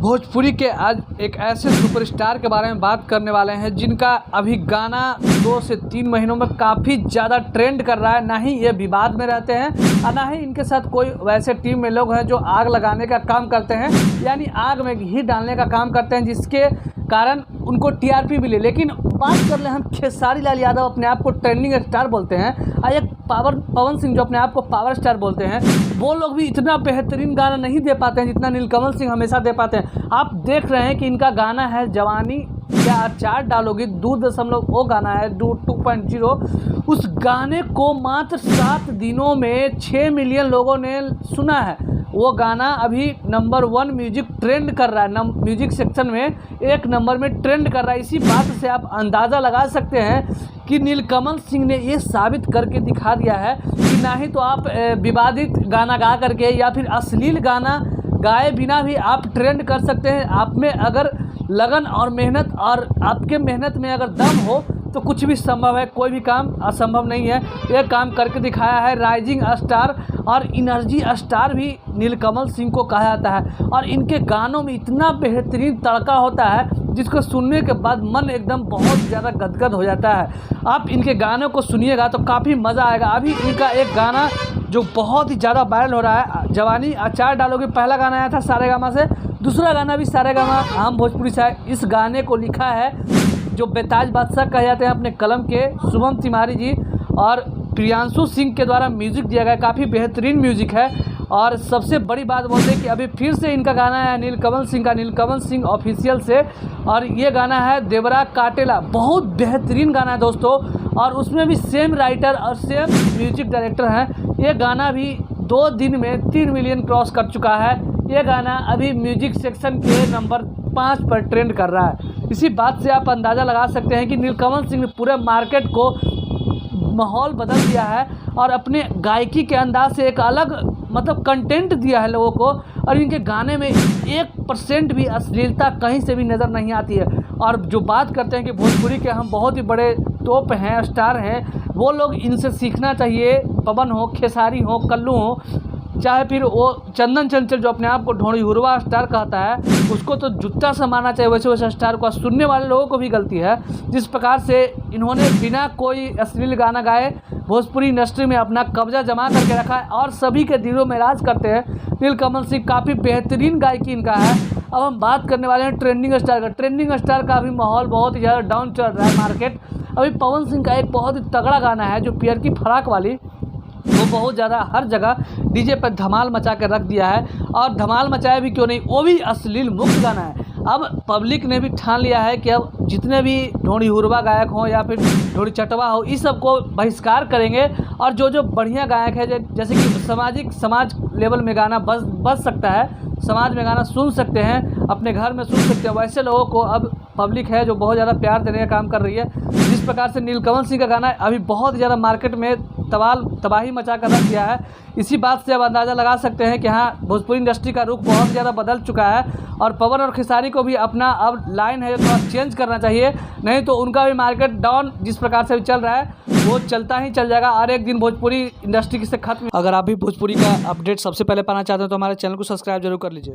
भोजपुरी के आज एक ऐसे सुपरस्टार के बारे में बात करने वाले हैं जिनका अभी गाना 2 से 3 महीनों में काफ़ी ज़्यादा ट्रेंड कर रहा है। ना ही ये विवाद में रहते हैं और ना ही इनके साथ कोई वैसे टीम में लोग हैं जो आग लगाने का काम करते हैं, यानी आग में घी डालने का काम करते हैं जिसके कारण उनको टीआरपी मिले। लेकिन बात कर ले हम खेसारी लाल यादव अपने आप को ट्रेंडिंग स्टार बोलते हैं और एक पवन सिंह जो अपने आप को पावर स्टार बोलते हैं, वो लोग भी इतना बेहतरीन गाना नहीं दे पाते हैं जितना नीलकमल सिंह हमेशा दे पाते हैं। आप देख रहे हैं कि इनका गाना है जवानी क्या अचार डालोगी, 2.0 वो गाना है 2.0। उस गाने को मात्र 7 दिनों में 6 मिलियन लोगों ने सुना है। वो गाना अभी नंबर 1 म्यूजिक ट्रेंड कर रहा है, म्यूजिक सेक्शन में 1 नंबर में ट्रेंड कर रहा है। इसी बात से आप अंदाज़ा लगा सकते हैं कि नीलकमल सिंह ने ये साबित करके दिखा दिया है कि ना ही तो आप विवादित गाना गा करके या फिर अश्लील गाना गाए बिना भी आप ट्रेंड कर सकते हैं। आप में अगर लगन और मेहनत और आपके मेहनत में अगर दम हो तो कुछ भी संभव है, कोई भी काम असंभव नहीं है। ये काम करके दिखाया है। राइजिंग स्टार और एनर्जी स्टार भी नीलकमल सिंह को कहा जाता है और इनके गानों में इतना बेहतरीन तड़का होता है जिसको सुनने के बाद मन एकदम बहुत ज़्यादा गदगद हो जाता है। आप इनके गानों को सुनिएगा तो काफ़ी मज़ा आएगा। अभी इनका एक गाना जो बहुत ही ज़्यादा वायरल हो रहा है, जवानी अचार डालोगे, पहला गाना आया था सारेगामा से, दूसरा गाना भी सारेगामा हम भोजपुरी से। इस गाने को लिखा है जो बेताज बादशाह कहे जाते हैं अपने कलम के, शुभम तिवारी जी और प्रियांशु सिंह के द्वारा म्यूज़िक दिया गया। काफ़ी बेहतरीन म्यूज़िक है और सबसे बड़ी बात बोलते हैं कि अभी फिर से इनका गाना है नीलकमल सिंह का, नीलकमल सिंह ऑफिशियल से, और ये गाना है देवरा काटेला। बहुत बेहतरीन गाना है दोस्तों और उसमें भी सेम राइटर और सेम म्यूजिक डायरेक्टर हैं। ये गाना भी 2 दिन में 3 मिलियन क्रॉस कर चुका है। ये गाना अभी म्यूजिक सेक्शन के नंबर 5 पर ट्रेंड कर रहा है। इसी बात से आप अंदाज़ा लगा सकते हैं कि नीलकमल सिंह ने पूरे मार्केट को माहौल बदल दिया है और अपने गायकी के अंदाज से एक अलग कंटेंट दिया है लोगों को। और इनके गाने में 1% भी अश्लीलता कहीं से भी नज़र नहीं आती है। और जो बात करते हैं कि भोजपुरी के हम बहुत ही बड़े टॉप हैं, स्टार हैं, वो लोग इनसे सीखना चाहिए। पवन हो, खेसारी हो, कल्लू हो, चाहे फिर वो चंदन चंचल जो अपने आप को ढोड़ी हुरवा स्टार कहता है, उसको तो जूता से मारना चाहिए वैसे वैसे स्टार को। सुनने वाले लोगों को भी गलती है जिस प्रकार से इन्होंने बिना कोई अश्लील गाना गाए भोजपुरी इंडस्ट्री में अपना कब्जा जमा करके रखा है और सभी के दिलों में राज करते हैं। नीलकमल सिंह काफ़ी बेहतरीन गायकी इनका है। अब हम बात करने वाले हैं ट्रेंडिंग स्टार का। ट्रेंडिंग स्टार का अभी माहौल बहुत ही ज़्यादा डाउन चल रहा है मार्केट। अभी पवन सिंह का एक बहुत ही तगड़ा गाना है जो पियर की फराक वाली, वो बहुत ज़्यादा हर जगह डीजे पर धमाल मचा कर रख दिया है। और धमाल मचाया भी क्यों नहीं, वो भी अश्लील मुक्त गाना है। अब पब्लिक ने भी ठान लिया है कि अब जितने भी ढोड़ी हुरवा गायक हों या फिर ढोड़ी चटवा हो, इस सब को बहिष्कार करेंगे। और जो बढ़िया गायक है जैसे कि समाज लेवल में गाना बज सकता है, समाज में गाना सुन सकते हैं, अपने घर में सुन सकते हैं, वैसे लोगों को अब पब्लिक है जो बहुत ज़्यादा प्यार देने का काम कर रही है। जिस प्रकार से नीलकमल सिंह का गाना अभी बहुत ज़्यादा मार्केट में तबाही मचा कर रख दिया है। इसी बात से अब अंदाज़ा लगा सकते हैं कि हाँ, भोजपुरी इंडस्ट्री का रुख बहुत ज़्यादा बदल चुका है और पवन और खेसारी को भी अपना अब लाइन है जो थोड़ा चेंज करना चाहिए, नहीं तो उनका भी मार्केट डाउन जिस प्रकार से चल रहा है वो चलता ही चल जाएगा और एक दिन भोजपुरी इंडस्ट्री से खत्म। अगर आप भी भोजपुरी का अपडेट सबसे पहले पाना चाहते हैं तो हमारे चैनल को सब्सक्राइब जरूर कर लीजिए।